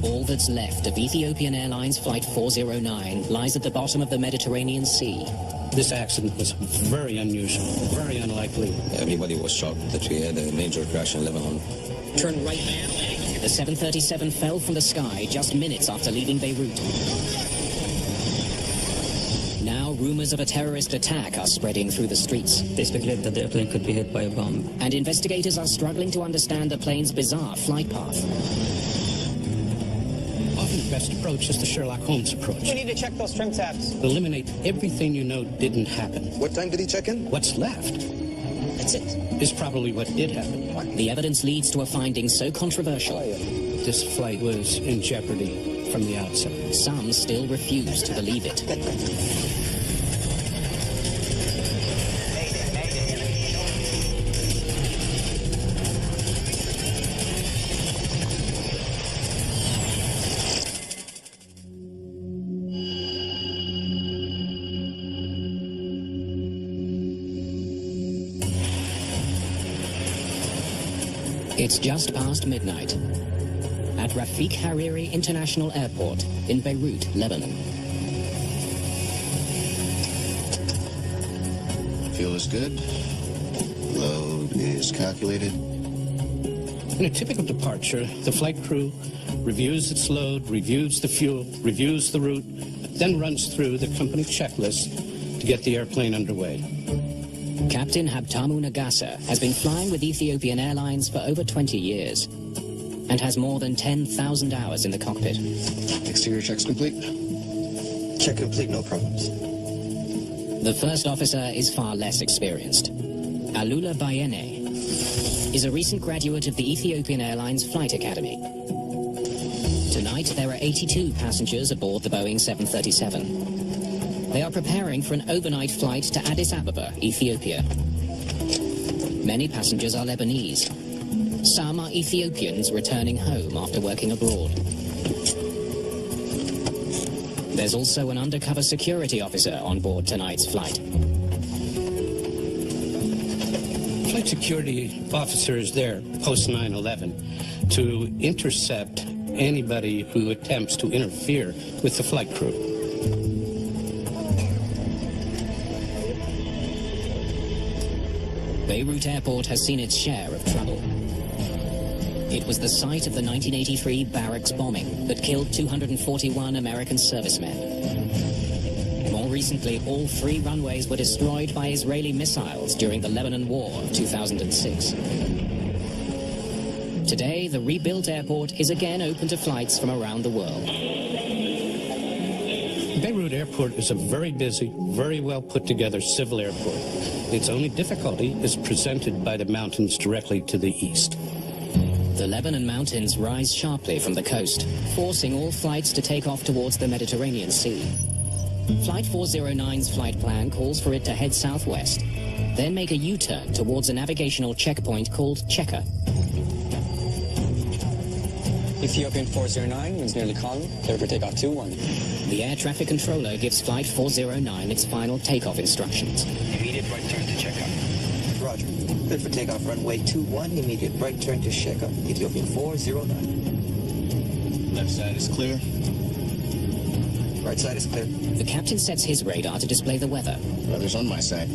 All that's left of Ethiopian Airlines Flight 409 lies at the bottom of the Mediterranean Sea. This accident was very unusual, very unlikely. Everybody was shocked that we had a major crash in Lebanon. Turn right now. The 737 fell from the sky just minutes after leaving Beirut. Now rumors of a terrorist attack are spreading through the streets. They speculate that the airplane could be hit by a bomb. And investigators are struggling to understand the plane's bizarre flight path. Often the best approach is the Sherlock Holmes approach. We need to check those trim tabs. Eliminate everything you know didn't happen. What time did he check in? What's left That's it. is probably what did happen. The evidence leads to a finding so controversial, This flight was in jeopardy from the outset. some still refuse to believe it. It's just past midnight at Rafik Hariri International Airport in Beirut, Lebanon. Fuel is good. Load is calculated. In a typical departure, the flight crew reviews its load, reviews the fuel, reviews the route, then runs through the company checklist to get the airplane underway. Captain Habtamu Nagasa has been flying with Ethiopian Airlines for over 20 years and has more than 10,000 hours in the cockpit. Exterior checks complete. Check complete, no problems. The first officer is far less experienced. Alula Bayene is a recent graduate of the Ethiopian Airlines Flight Academy. Tonight, there are 82 passengers aboard the Boeing 737. They are preparing for an overnight flight to Addis Ababa, Ethiopia. Many passengers are Lebanese. Some are Ethiopians returning home after working abroad. There's also an undercover security officer on board tonight's flight. Flight security officer is there post 9/11 to intercept anybody who attempts to interfere with the flight crew. Beirut Airport has seen its share of trouble. It was the site of the 1983 barracks bombing that killed 241 American servicemen. More recently, all 3 runways were destroyed by Israeli missiles during the Lebanon War of 2006. Today, the rebuilt airport is again open to flights from around the world. Beirut Airport is a very busy, very well put together civil airport. Its only difficulty is presented by the mountains directly to the east. The Lebanon mountains rise sharply from the coast, forcing all flights to take off towards the Mediterranean Sea. Flight 409's flight plan calls for it to head southwest, then make a U-turn towards a navigational checkpoint called Checker. Ethiopian 409 is nearly calm. Clear for takeoff 21. The air traffic controller gives Flight 409 its final takeoff instructions. Immediate right turn to checkout. Roger. Clear for takeoff runway 21. Immediate right turn to checkout. Ethiopian 409. Left side is clear. Right side is clear. The captain sets his radar to display the weather, Weather's on my side.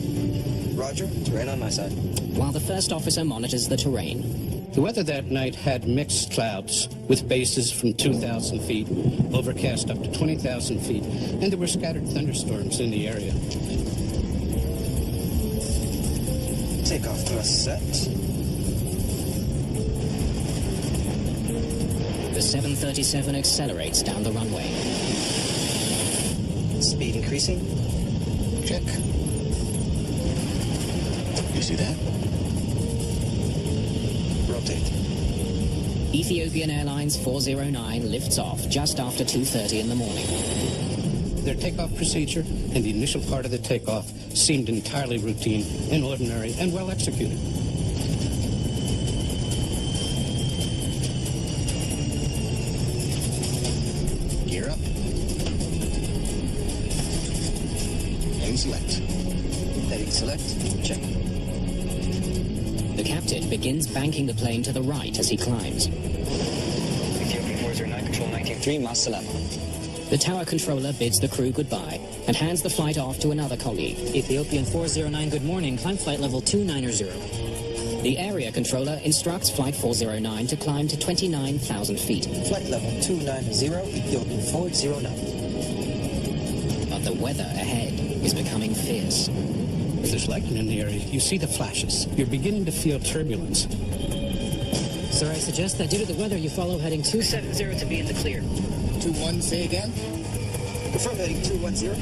Roger. Terrain on my side. while the first officer monitors the terrain. The weather that night had mixed clouds with bases from 2,000 feet, overcast up to 20,000 feet, and there were scattered thunderstorms in the area. Takeoff thrust set. The 737 accelerates down the runway. Speed increasing. Check. You see that? Rotate. Ethiopian Airlines 409 lifts off just after 2:30 in the morning. Their takeoff procedure and the initial part of the takeoff seemed entirely routine and ordinary and well executed. Gear up. Heading select. Heading select. Check. The captain begins banking the plane to the right as he climbs. Ethiopian 409, control 19. 3, Masalama. The tower controller bids the crew goodbye and hands the flight off to another colleague. Ethiopian 409, good morning. Climb flight level 290. The area controller instructs Flight 409 to climb to 29,000 feet. Flight level 290, Ethiopian 409. But the weather ahead is becoming fierce. If there's lightning in the area, you see the flashes. You're beginning to feel turbulence. Sir, I suggest that due to the weather, you follow heading 270 to be in the clear. 2-1, say again? Confirm heading 210.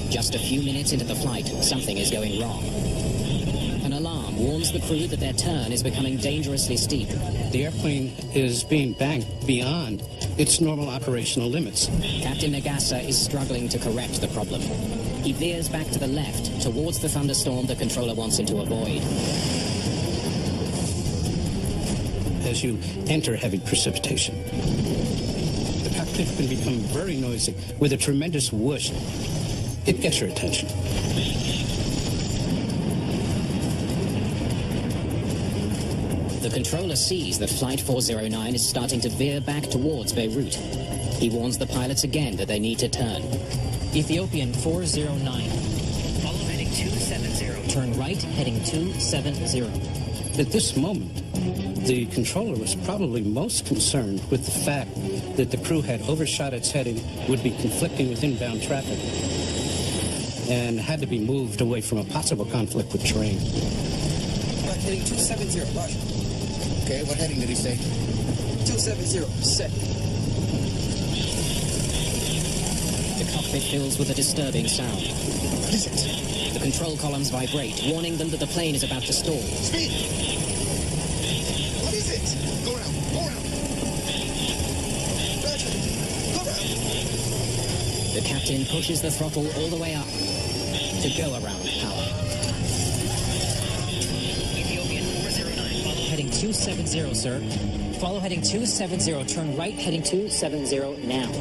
Just a few minutes into the flight, something is going wrong. An alarm warns the crew that their turn is becoming dangerously steep. The airplane is being banked beyond its normal operational limits. Captain Nagasa is struggling to correct the problem. He veers back to the left, towards the thunderstorm the controller wants him to avoid. As you enter heavy precipitation, the cockpit can become very noisy with a tremendous whoosh. It gets your attention. The controller sees that Flight 409 is starting to veer back towards Beirut. He warns the pilots again that they need to turn. Ethiopian 409. Follow heading 270. Turn right, heading 270. At this moment, the controller was probably most concerned with the fact that the crew had overshot its heading, would be conflicting with inbound traffic, and had to be moved away from a possible conflict with terrain. Flight heading 270, roger. Okay, what heading did he say? 270, set. The cockpit fills with a disturbing sound. What is it? The control columns vibrate, warning them that the plane is about to stall. Speed! What is it? Go around, go around. Roger, go around. The captain pushes the throttle all the way up to go around power. Ethiopian 409. Follow heading 270, sir. Follow heading 270. Turn right, heading 270 now.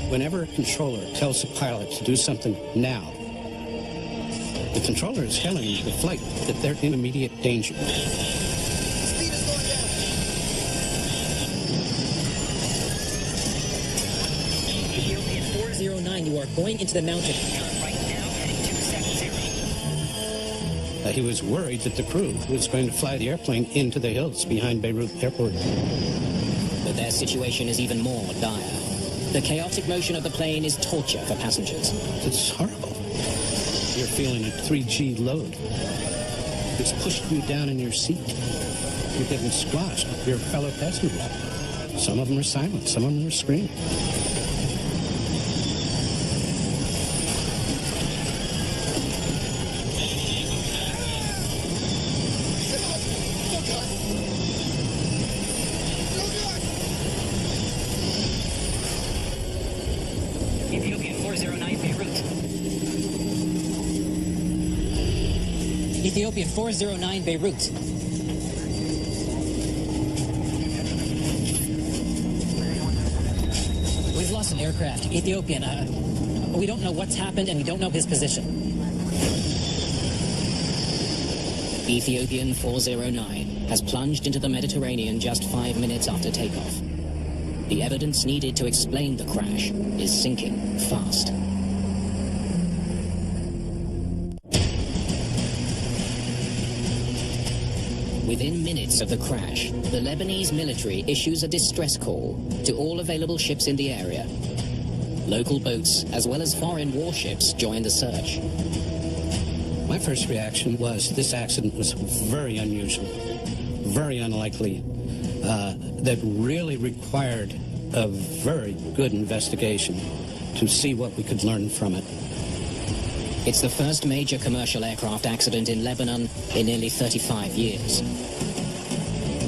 Whenever a controller tells the pilot to do something now, the controller is telling the flight that they're in immediate danger. Speed is going down. Ethiopian 409, you are going into the mountain. Turn right now, heading 270. He was worried that the crew was going to fly the airplane into the hills behind Beirut Airport. But their situation is even more dire. The chaotic motion of the plane is torture for passengers. It's horrible. You're feeling a 3G load. It's pushed you down in your seat. You're getting squashed with your fellow passengers. Some of them are silent. Some of them are screaming. Ethiopian 409, Beirut. Ethiopian 409, Beirut. We've lost an aircraft. Ethiopian, we don't know what's happened and we don't know his position. Ethiopian 409 has plunged into the Mediterranean just 5 minutes after takeoff. The evidence needed to explain the crash is sinking fast. Within minutes of the crash, the Lebanese military issues a distress call to all available ships in the area. Local boats, as well as foreign warships, join the search. My first reaction was this accident was very unusual, very unlikely, that really required a very good investigation to see what we could learn from it. It's the first major commercial aircraft accident in Lebanon in nearly 35 years.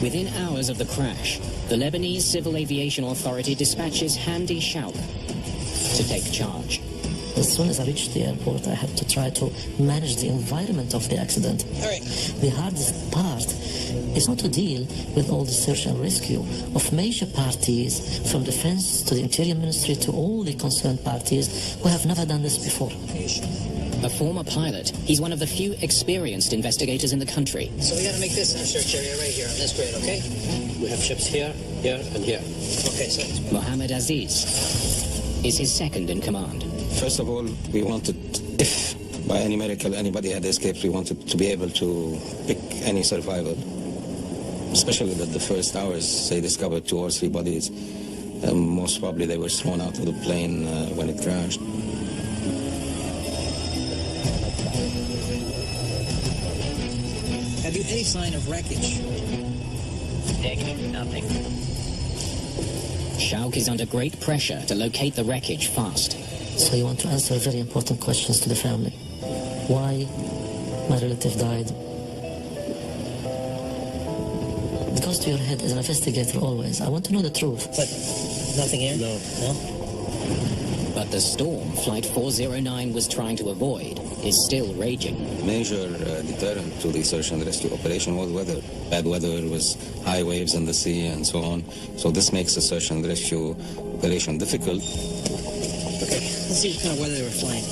Within hours of the crash, the Lebanese Civil Aviation Authority dispatches Hamdi Shauk to take charge. As soon as I reached the airport, I had to try to manage the environment of the accident. The hardest part is not to deal with all the search and rescue of major parties, from defense to the Interior Ministry to all the concerned parties who have never done this before. A former pilot, he's one of the few experienced investigators in the country. So we got to make this our search area right here on this grid, okay? We have ships here, here, and here. Okay, so Mohammed Aziz is his second in command. First of all, we wanted, if by any miracle anybody had escaped, we wanted to be able to pick any survivor. Especially that the first hours they discovered 2 or 3 bodies. Most probably they were thrown out of the plane when it crashed. have you any sign of wreckage? Negative, nothing. Shauk is under great pressure to locate the wreckage fast. So you want to answer very important questions to the family. Why my relative died? It goes to your head as an investigator always. I want to know the truth. But nothing here? No. No? But the storm Flight 409 was trying to avoid is still raging. Major deterrent to the search and rescue operation was weather. Bad weather was high waves in the sea and so on. So this makes the search and rescue operation difficult. Okay, let's see what kind of weather they were flying.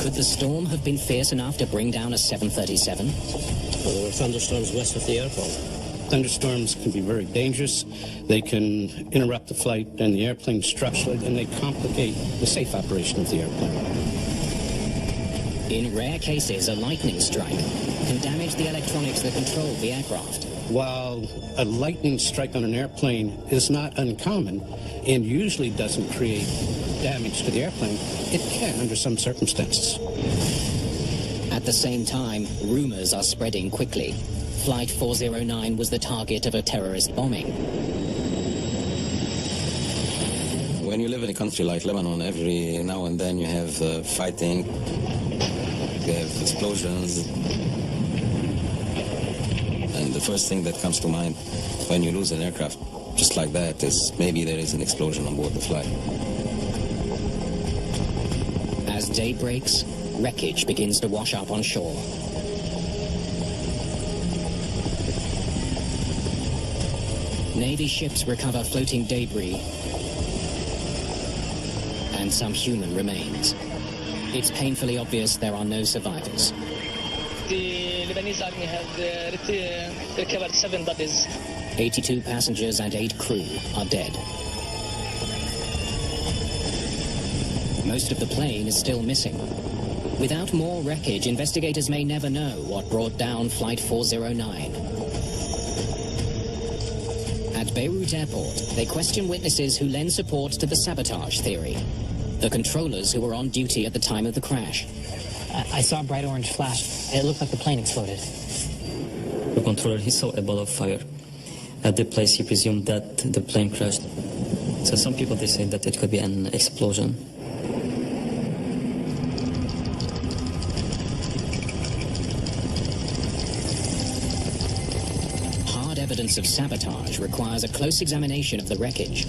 Could the storm have been fierce enough to bring down a 737? Well, there were thunderstorms west of the airport. Thunderstorms can be very dangerous. They can interrupt the flight and the airplane structure, and they complicate the safe operation of the airplane. In rare cases, a lightning strike can damage the electronics that control the aircraft. While a lightning strike on an airplane is not uncommon and usually doesn't create damage to the airplane, it can under some circumstances. At the same time, rumors are spreading quickly. Flight 409 was the target of a terrorist bombing. When you live in a country like Lebanon, every now and then you have fighting, you have explosions. And the first thing that comes to mind when you lose an aircraft just like that is maybe there is an explosion on board the flight. As day breaks, wreckage begins to wash up on shore. Navy ships recover floating debris and some human remains. It's painfully obvious there are no survivors. The Lebanese army have recovered 7 bodies. 82 passengers and 8 crew are dead. Most of the plane is still missing. Without more wreckage, investigators may never know what brought down Flight 409. At Beirut Airport, they question witnesses who lend support to the sabotage theory. The controllers who were on duty at the time of the crash. I saw a bright orange flash. It looked like the plane exploded. The controller, he saw a ball of fire. At the place, he presumed that the plane crashed. So some people, they say that it could be an explosion. Hard evidence of sabotage requires a close examination of the wreckage.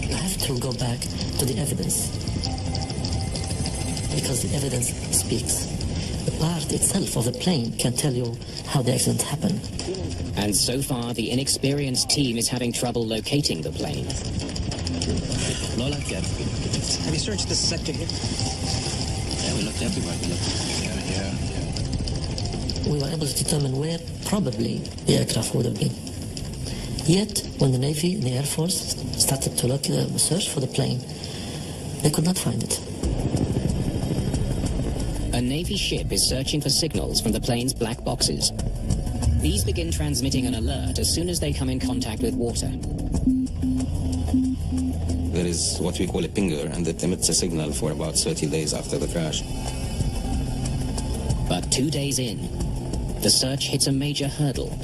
You have to go back to the evidence, because the evidence speaks. The part itself of the plane can tell you how the accident happened. And so far, the inexperienced team is having trouble locating the plane. No luck yet. Have you searched this sector here? Yeah, we looked everywhere. We looked here. We were able to determine where probably the aircraft would have been. Yet, when the Navy and the Air Force started to search for the plane, they could not find it. A Navy ship is searching for signals from the plane's black boxes. These begin transmitting an alert as soon as they come in contact with water. There is what we call a pinger, and it emits a signal for about 30 days after the crash. But 2 days in, the search hits a major hurdle.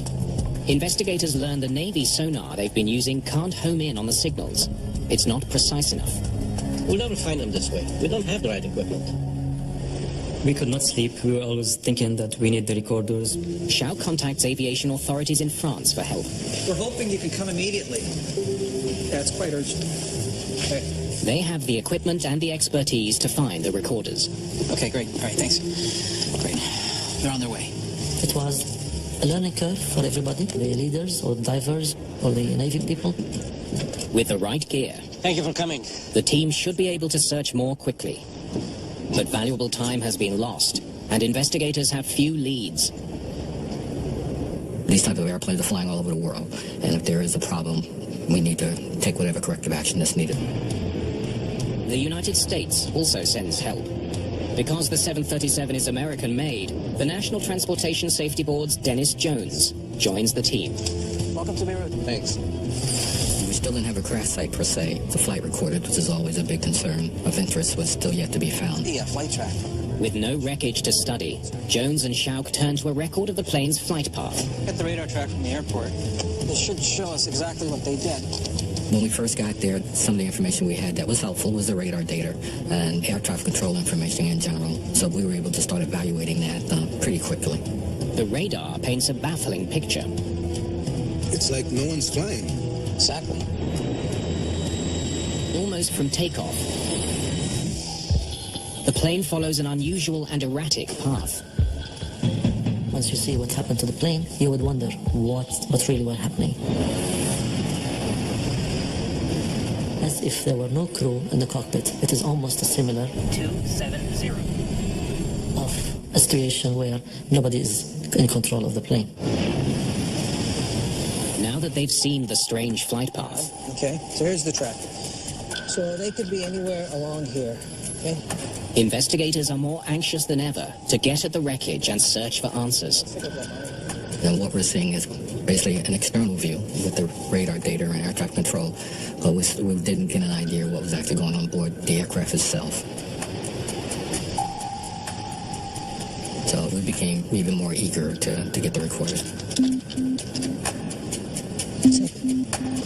Investigators learn the Navy sonar they've been using can't home in on the signals. It's not precise enough. We'll never find them this way. We don't have the right equipment. We could not sleep. We were always thinking that we need the recorders. Shauk contacts aviation authorities in France for help. We're hoping you can come immediately. That's quite urgent. Okay. They have the equipment and the expertise to find the recorders. Okay, great. All right, thanks. Great. They're on their way. It was a learning curve for everybody, the leaders or divers or the Navy people. With the right gear, Thank you for coming. The team should be able to search more quickly. But valuable time has been lost, and investigators have few leads. These type of airplanes are flying all over the world, and if there is a problem, we need to take whatever corrective action that's needed. The United States also sends help. Because the 737 is American-made, the National Transportation Safety Board's Dennis Jones joins the team. Welcome to Beirut. Thanks. We still didn't have a crash site per se. The flight recorded, which is always a big concern of interest, was still yet to be found. The flight track. With no wreckage to study, Jones and Schauk turn to a record of the plane's flight path. Get the radar track from the airport. This should show us exactly what they did. When we first got there, some of the information we had that was helpful was the radar data and air traffic control information in general. So we were able to start evaluating that pretty quickly. The radar paints a baffling picture. It's like no one's flying. Exactly. Almost from takeoff, the plane follows an unusual and erratic path. Once you see what happened to the plane, you would wonder what really was happening. As if there were no crew in the cockpit. It is almost a similar 270 of a situation where nobody is in control of the plane. Now that they've seen the strange flight path, Okay, so here's the track. So they could be anywhere along here, okay? investigators are more anxious than ever to get at the wreckage and search for answers. And what we're seeing is basically an external view with the radar data and air traffic control, but we didn't get an idea what was actually going on board the aircraft itself. So we became even more eager to get the recorders.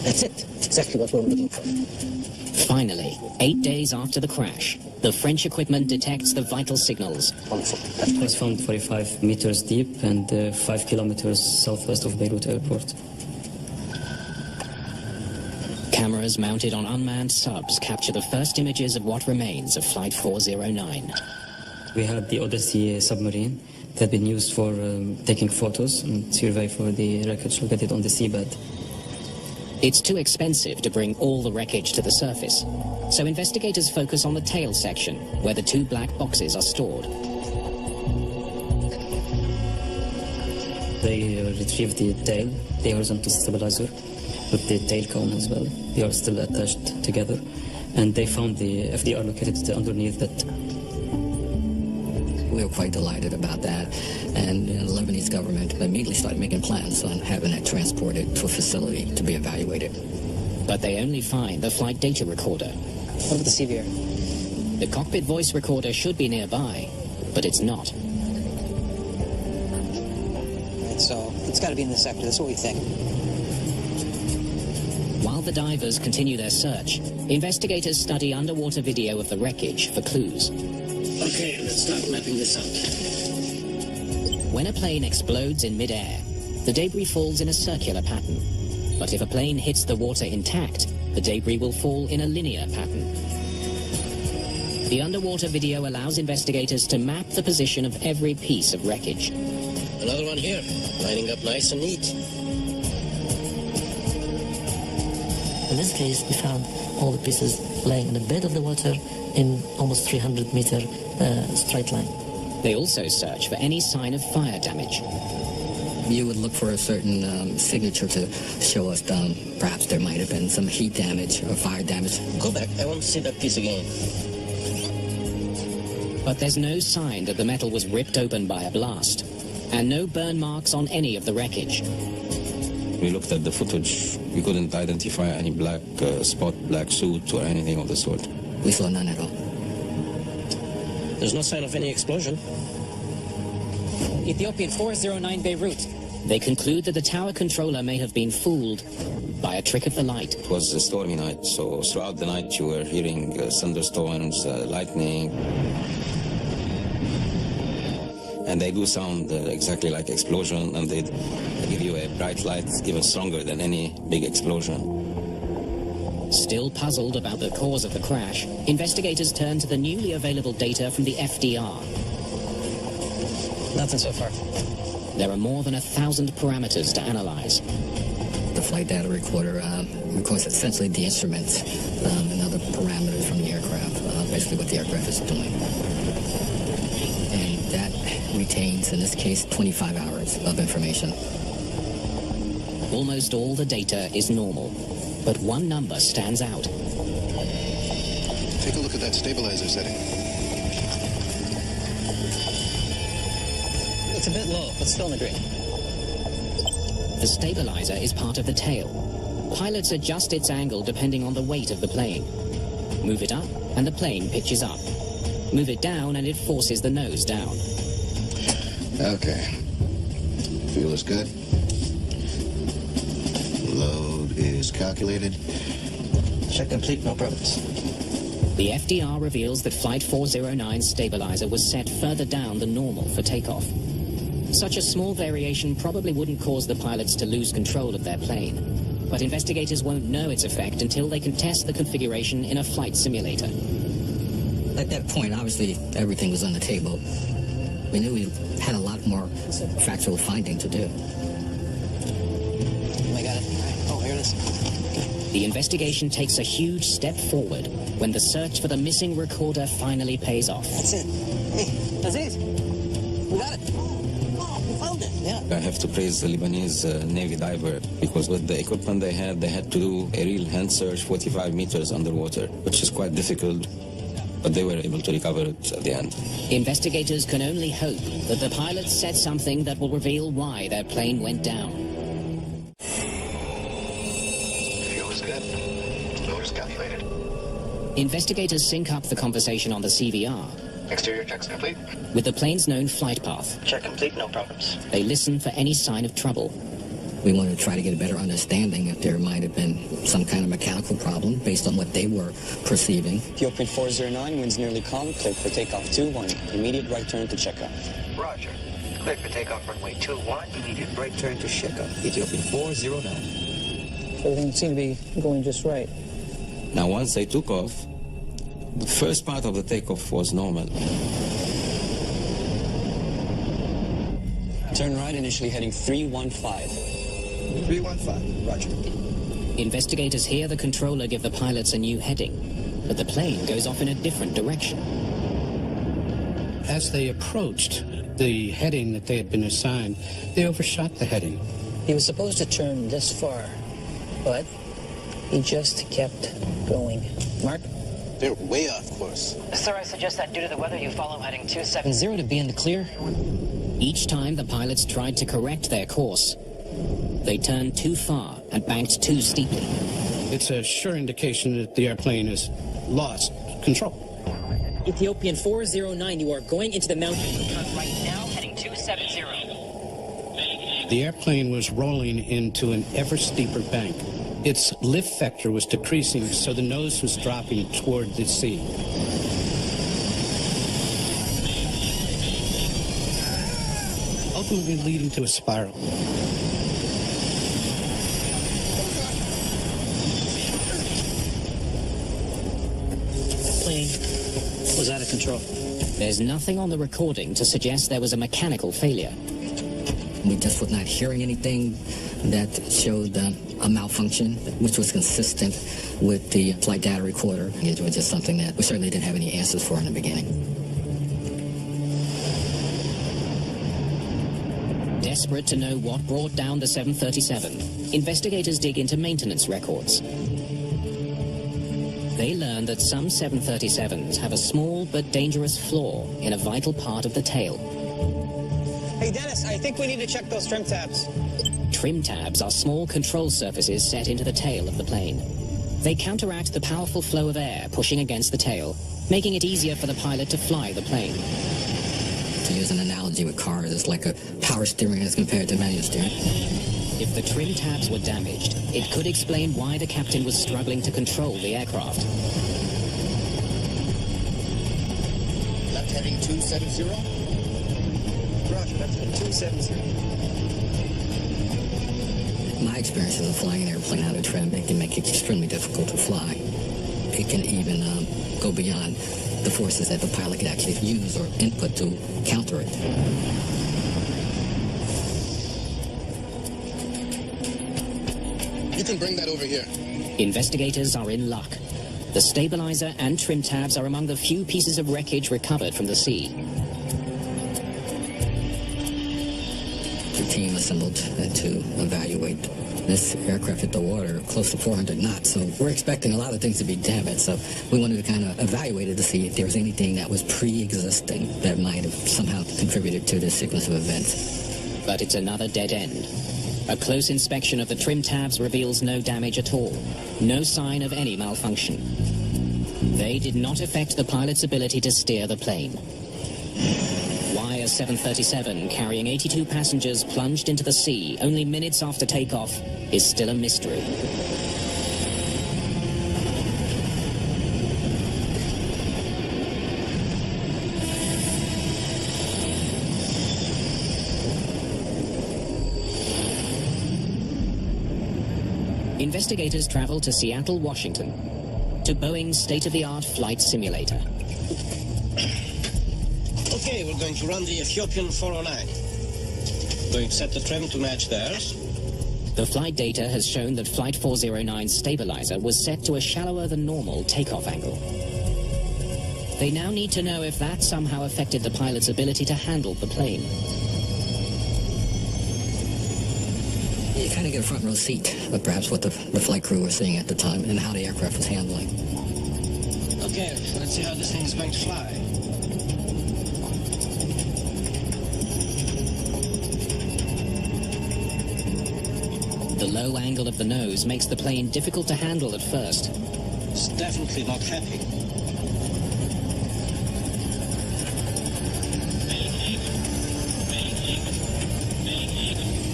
That's it. It's exactly what we're looking for. Finally, 8 days after the crash, the French equipment detects the vital signals. It was found 45 meters deep and 5 kilometers southwest of Beirut airport. Cameras mounted on unmanned subs capture the first images of what remains of Flight 409. We had the Odyssey submarine that had been used for taking photos and survey for the wreckage located on the seabed. It's too expensive to bring all the wreckage to the surface, so investigators focus on the tail section, where the 2 black boxes are stored. They retrieved the tail, the horizontal stabilizer, with the tail cone as well. They are still attached together, and they found the FDR located underneath that. We were quite delighted about that, and the Lebanese government immediately started making plans on having it transported to a facility to be evaluated. But they only find the flight data recorder. What about the CVR? The cockpit voice recorder should be nearby, but it's not. Right, so it's got to be in this sector. That's what we think. While the divers continue their search, investigators study underwater video of the wreckage for clues. Okay, let's start mapping this out. When a plane explodes in mid-air, the debris falls in a circular pattern. But if a plane hits the water intact, the debris will fall in a linear pattern. The underwater video allows investigators to map the position of every piece of wreckage. Another one here, lining up nice and neat. In this case, we found all the pieces laying in the bed of the water in almost 300-meter straight line. They also search for any sign of fire damage. You would look for a certain signature to show us perhaps there might have been some heat damage or fire damage. Go back, I want to see that piece again. But there's no sign that the metal was ripped open by a blast, and no burn marks on any of the wreckage. We looked at the footage. We couldn't identify any black spot, black suit, or anything of the sort. We saw none at all. There's no sign of any explosion. Ethiopian 409 Beirut. They conclude that the tower controller may have been fooled by a trick of the light. It was a stormy night, so throughout the night you were hearing thunderstorms, lightning. And they do sound exactly like explosion, and they give you a bright light even stronger than any big explosion. Still puzzled about the cause of the crash, investigators turn to the newly available data from the FDR. Nothing so far. There are more than 1,000 parameters to analyze. The flight data recorder records essentially the instruments and other parameters from the aircraft, basically what the aircraft is doing. And that retains, in this case, 25 hours of information. Almost all the data is normal, but one number stands out. Take a look at that stabilizer setting. It's a bit low, but still in the green. The stabilizer is part of the tail. Pilots adjust its angle depending on the weight of the plane. Move it up, and the plane pitches up. Move it down, and it forces the nose down. Okay. Fuel is good. Load is calculated. Check complete, no problems. The FDR reveals that Flight 409's stabilizer was set further down than normal for takeoff. Such a small variation probably wouldn't cause the pilots to lose control of their plane. But investigators won't know its effect until they can test the configuration in a flight simulator. At that point, obviously, everything was on the table. We knew we had a lot more factual finding to do. I got it. Oh, here it is. The investigation takes a huge step forward when the search for the missing recorder finally pays off. That's it. Hey, Aziz, we got it. Oh, we found it. Yeah. I have to praise the Lebanese Navy diver, because with the equipment they had to do a real hand search 45 meters underwater, which is quite difficult, but they were able to recover it at the end. Investigators can only hope that the pilots said something that will reveal why their plane went down. Fuel is good. Load is calculated. Investigators sync up the conversation on the CVR Exterior checks complete. with the plane's known flight path. Check complete, no problems. They listen for any sign of trouble. We wanted to try to get a better understanding if there might have been some kind of mechanical problem based on what they were perceiving. Ethiopian 409, winds nearly calm, cleared for takeoff 21. Immediate right turn to checkout. Roger. Cleared for takeoff runway 21. Immediate right turn to checkout. Ethiopian 409. Everything seemed to be going just right. Now, once they took off, the first part of the takeoff was normal. Turn right, initially heading 315. 315. Roger. Investigators hear the controller give the pilots a new heading, but the plane goes off in a different direction. As they approached the heading that they had been assigned, they overshot the heading. He was supposed to turn this far, but he just kept going. Mark? They're way off course. Sir, I suggest that due to the weather, you follow heading 270 to be in the clear. Each time the pilots tried to correct their course, they turned too far and banked too steeply. It's a sure indication that the airplane has lost control. Ethiopian 409, you are going into the mountain. Turn right now, heading 270. The airplane was rolling into an ever steeper bank. Its lift vector was decreasing, so the nose was dropping toward the sea. Ultimately leading to a spiral. The plane was out of control. There's nothing on the recording to suggest there was a mechanical failure. We just were not hearing anything that showed a malfunction, which was consistent with the flight data recorder. It was just something that we certainly didn't have any answers for in the beginning. Desperate to know what brought down the 737, investigators dig into maintenance records. They learn that some 737s have a small but dangerous flaw in a vital part of the tail. Hey, Dennis, I think we need to check those trim tabs. Trim tabs are small control surfaces set into the tail of the plane. They counteract the powerful flow of air pushing against the tail, making it easier for the pilot to fly the plane. To use an analogy with cars, it's like a power steering as compared to manual steering. If the trim tabs were damaged, it could explain why the captain was struggling to control the aircraft. Left heading 270. Roger, that's been 270. My experiences of flying an airplane out of trim, it can make it extremely difficult to fly. It can even go beyond the forces that the pilot can actually use or input to counter it. You can bring that over here. Investigators are in luck. The stabilizer and trim tabs are among the few pieces of wreckage recovered from the sea. The team assembled to evaluate this aircraft hit the water close to 400 knots, so we're expecting a lot of things to be damaged. So we wanted to kind of evaluate it to see if there was anything that was pre-existing that might have somehow contributed to this sequence of events. But it's another dead end. A close inspection of the trim tabs reveals no damage at all, no sign of any malfunction. They did not affect the pilot's ability to steer the plane. Why a 737 carrying 82 passengers plunged into the sea only minutes after takeoff is still a mystery. Investigators travel to Seattle, Washington, to Boeing's state-of-the-art flight simulator. Okay, we're going to run the Ethiopian 409. Going to set the trim to match theirs. The flight data has shown that Flight 409's stabilizer was set to a shallower than normal takeoff angle. They now need to know if that somehow affected the pilot's ability to handle the plane. You kind of get a front row seat of perhaps what the flight crew were seeing at the time and how the aircraft was handling. Okay, let's see how this thing is going to fly. The low angle of the nose makes the plane difficult to handle at first. It's definitely not happy.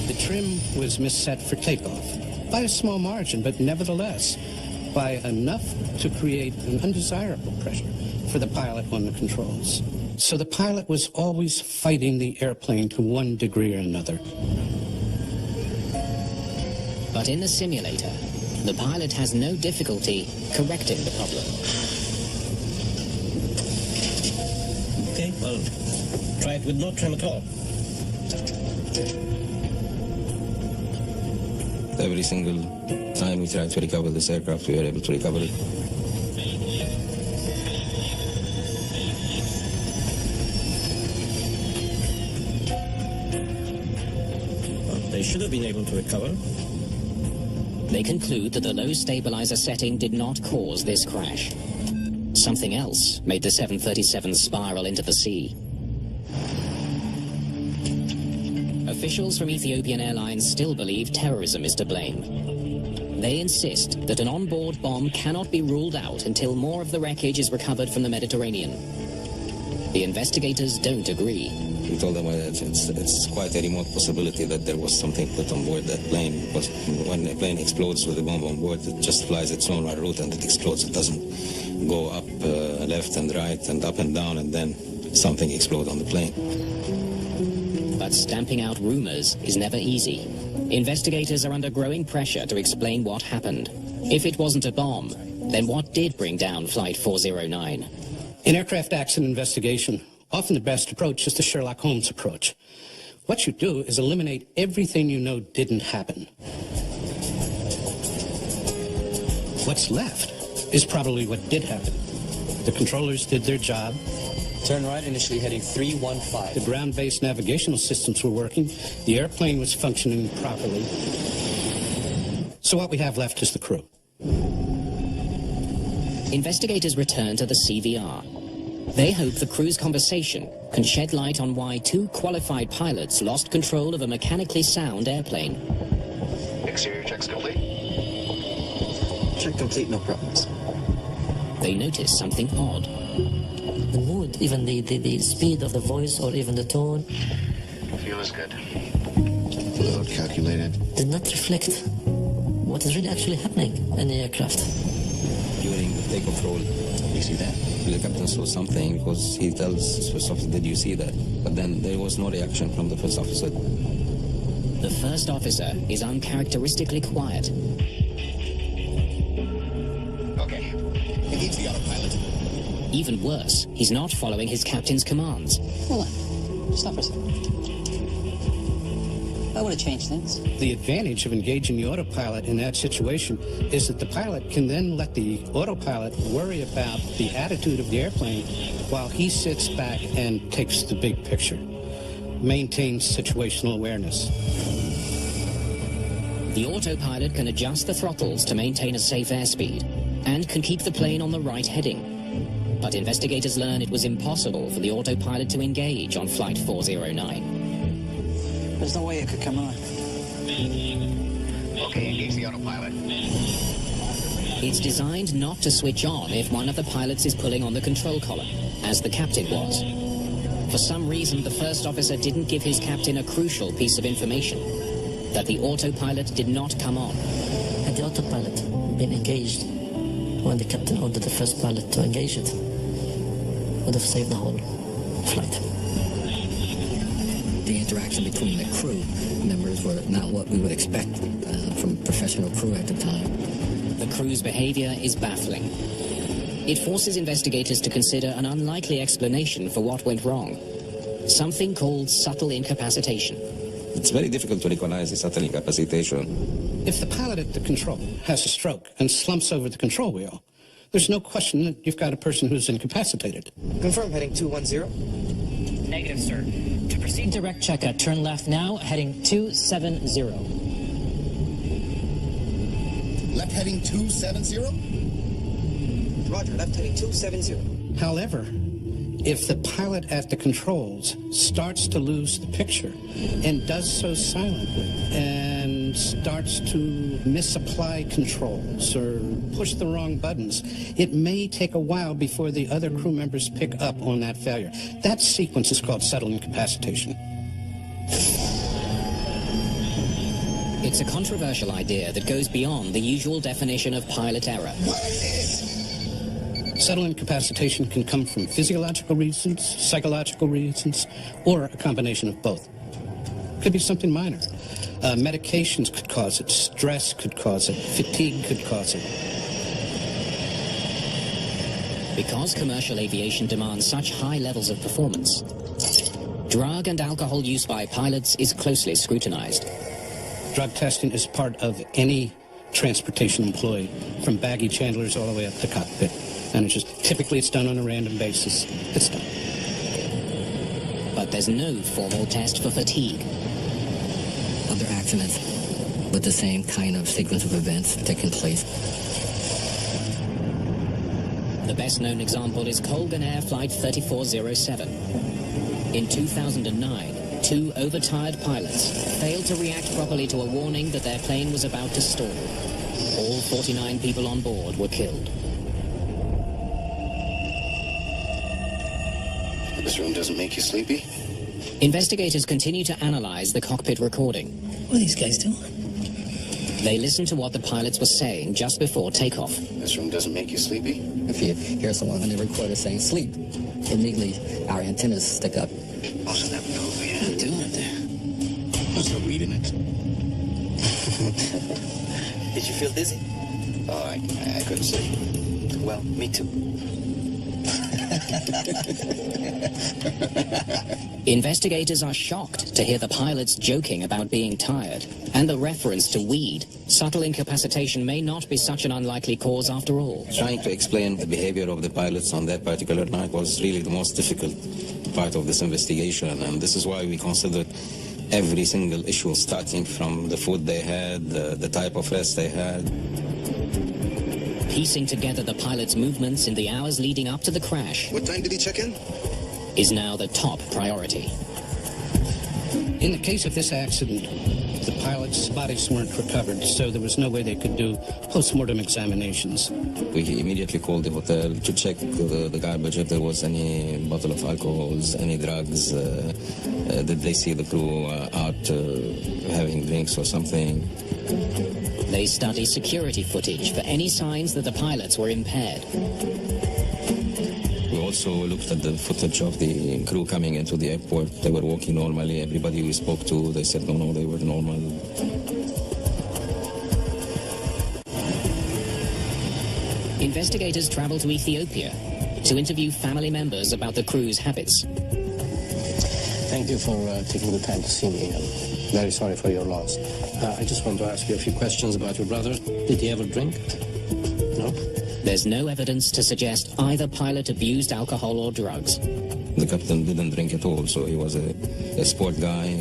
The trim was misset for takeoff by a small margin, but nevertheless by enough to create an undesirable pressure for the pilot on the controls. So the pilot was always fighting the airplane to one degree or another. But in the simulator, the pilot has no difficulty correcting the problem. Okay, well, try it with no trim at all. Every single time we tried to recover this aircraft, we were able to recover it. Well, they should have been able to recover. They conclude that the low stabilizer setting did not cause this crash. Something else made the 737 spiral into the sea. Officials from Ethiopian Airlines still believe terrorism is to blame. They insist that an onboard bomb cannot be ruled out until more of the wreckage is recovered from the Mediterranean. The investigators don't agree. We told them it's quite a remote possibility that there was something put on board that plane. But when a plane explodes with a bomb on board, it just flies its normal route and it explodes. It doesn't go up left and right and up and down and then something explodes on the plane. But stamping out rumors is never easy. Investigators are under growing pressure to explain what happened. If it wasn't a bomb, then what did bring down Flight 409? In aircraft accident investigation, often the best approach is the Sherlock Holmes approach. What you do is eliminate everything you know didn't happen. What's left is probably what did happen. The controllers did their job. Turn right, initially heading 315. The ground-based navigational systems were working. The airplane was functioning properly. So what we have left is the crew. Investigators return to the CVR. They hope the crew's conversation can shed light on why two qualified pilots lost control of a mechanically sound airplane. Exterior checks complete. Check complete, no problems. They notice something odd. The mood, even the speed of the voice or even the tone, Fuel is good. Load calculated. did not reflect what is really actually happening in the aircraft. During the takeoff roll, you see that? The captain saw something because he tells first officer, did you see that? But then there was no reaction from the first officer. The first officer is uncharacteristically quiet. Okay. Engage the autopilot. Even worse, he's not following his captain's commands. Hold on. Stop for a second. I would have changed things. The advantage of engaging the autopilot in that situation is that the pilot can then let the autopilot worry about the attitude of the airplane while he sits back and takes the big picture, maintains situational awareness. The autopilot can adjust the throttles to maintain a safe airspeed and can keep the plane on the right heading. But investigators learn it was impossible for the autopilot to engage on Flight 409. There's no way it could come on. Okay, engage the autopilot. It's designed not to switch on if one of the pilots is pulling on the control collar, as the captain was. For some reason, the first officer didn't give his captain a crucial piece of information, that the autopilot did not come on. Had the autopilot been engaged when the captain ordered the first pilot to engage it, would have saved the whole flight. The interaction between the crew members were not what we would expect from professional crew at the time. The crew's behavior is baffling. It forces investigators to consider an unlikely explanation for what went wrong. Something called subtle incapacitation. It's very difficult to recognize the subtle incapacitation. If the pilot at the control has a stroke and slumps over the control wheel, there's no question that you've got a person who's incapacitated. Confirm heading 210. Negative, sir. To proceed direct checkout, turn left now, heading 270. Left heading 270? Roger, left heading 270. However, if the pilot at the controls starts to lose the picture and does so silently and starts to misapply controls or push the wrong buttons, it may take a while before the other crew members pick up on that failure. That sequence is called subtle incapacitation. It's a controversial idea that goes beyond the usual definition of pilot error. Subtle incapacitation can come from physiological reasons, psychological reasons, or a combination of both. Could be something minor. Medications could cause it, stress could cause it, fatigue could cause it. Because commercial aviation demands such high levels of performance, drug and alcohol use by pilots is closely scrutinized. Drug testing is part of any transportation employee, from baggage handlers all the way up to cockpit. And typically it's done on a random basis. It's done. But there's no formal test for fatigue. Other accidents with the same kind of sequence of events taking place. The best known example is Colgan Air Flight 3407. In 2009, 2 overtired pilots failed to react properly to a warning that their plane was about to stall. All 49 people on board were killed. This room doesn't make you sleepy? Investigators continue to analyze the cockpit recording. What are these guys doing? They listen to what the pilots were saying just before takeoff. This room doesn't make you sleepy? If you hear someone on the recorder saying sleep, immediately our antennas stick up. Also, that movie, yeah. What are you doing there? There's no reading it. Did you feel dizzy? Oh, I couldn't see. Well, me too. Investigators are shocked to hear the pilots joking about being tired, and the reference to weed. Subtle incapacitation may not be such an unlikely cause after all. Trying to explain the behavior of the pilots on that particular night was really the most difficult part of this investigation, and this is why we considered every single issue, starting from the food they had, the type of rest they had. Piecing together the pilot's movements in the hours leading up to the crash. What time did he check in? Is now the top priority. In the case of this accident, the pilots' bodies weren't recovered, so there was no way they could do post-mortem examinations. We immediately called the hotel to check the garbage, if there was any bottle of alcohols, any drugs. Did they see the crew out having drinks or something? They study security footage for any signs that the pilots were impaired. We also looked at the footage of the crew coming into the airport. They were walking normally. Everybody we spoke to, they said, no, they were normal. Investigators travel to Ethiopia to interview family members about the crew's habits. Thank you for taking the time to see me. Very sorry for your loss. I just want to ask you a few questions about your brother. Did he ever drink? No? There's no evidence to suggest either pilot abused alcohol or drugs. The captain didn't drink at all, so he was a sport guy,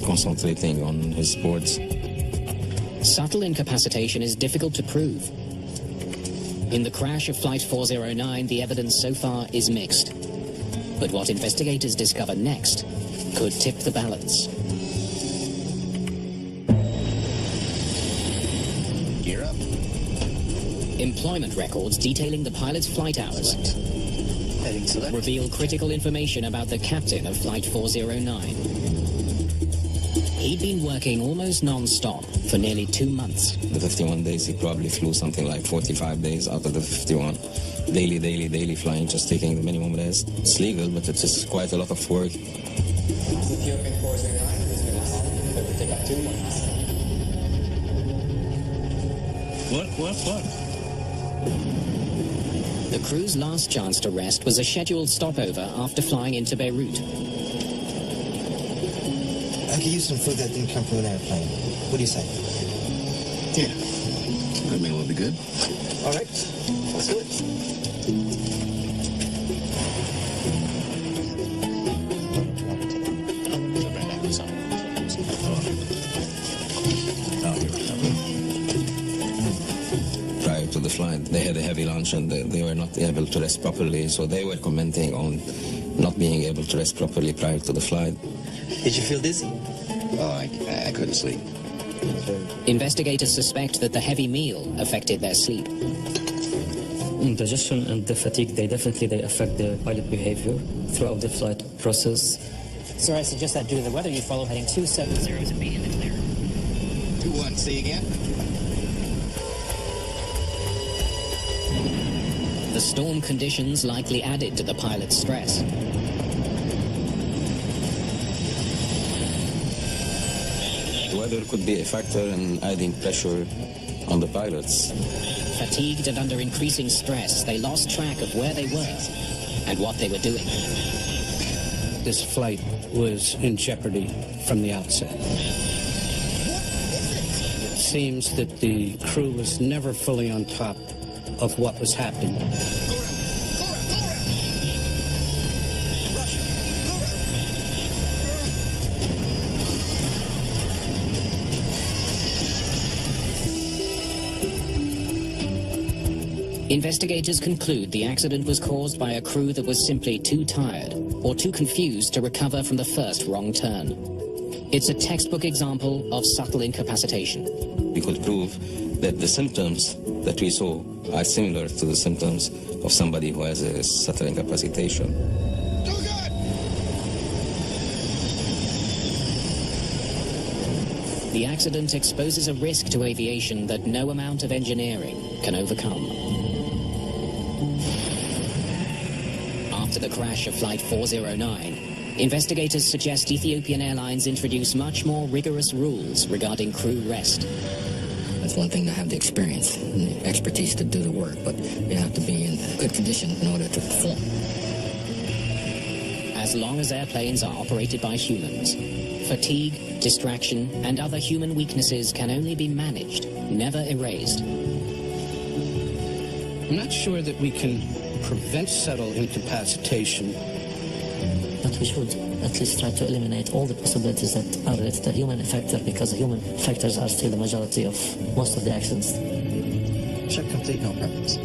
concentrating on his sports. Subtle incapacitation is difficult to prove. In the crash of Flight 409, the evidence so far is mixed. But what investigators discover next could tip the balance. Gear up. Employment records detailing the pilot's flight hours reveal critical information about the captain of Flight 409. He'd been working almost non-stop for nearly 2 months. The 51 days, he probably flew something like 45 days out of the 51. Daily flying, just taking the minimum rest. It's legal, but it's just quite a lot of work. Ethiopian 409 is going to take up 2 months. What? The crew's last chance to rest was a scheduled stopover after flying into Beirut. I could use some food that didn't come from an airplane. What do you say? Yeah. That meal will be good. All right. Let's do it. Prior to the flight, they had a heavy lunch and they were not able to rest properly, so they were commenting on not being able to rest properly prior to the flight. Did you feel dizzy? Oh, I couldn't sleep. Investigators suspect that the heavy meal affected their sleep. Indigestion and the fatigue, they affect the pilot behavior throughout the flight process. Sir, I suggest that due to the weather, you follow heading 270 to be in the clear. 2-1, say again? The storm conditions likely added to the pilot's stress. The weather could be a factor in adding pressure on the pilots. Fatigued and under increasing stress, they lost track of where they were and what they were doing. This flight was in jeopardy from the outset. It seems that the crew was never fully on top of what was happening. Investigators conclude the accident was caused by a crew that was simply too tired or too confused to recover from the first wrong turn. It's a textbook example of subtle incapacitation. We could prove that the symptoms that we saw are similar to the symptoms of somebody who has a subtle incapacitation. The accident exposes a risk to aviation that no amount of engineering can overcome. After the crash of Flight 409, investigators suggest Ethiopian Airlines introduce much more rigorous rules regarding crew rest. It's one thing to have the experience and the expertise to do the work, but you have to be in good condition in order to perform. As long as airplanes are operated by humans, fatigue, distraction, and other human weaknesses can only be managed, never erased. I'm not sure that we can prevent subtle incapacitation. But we should at least try to eliminate all the possibilities that are related to human factor, because the human factors are still the majority of most of the accidents. Check complete, no problems.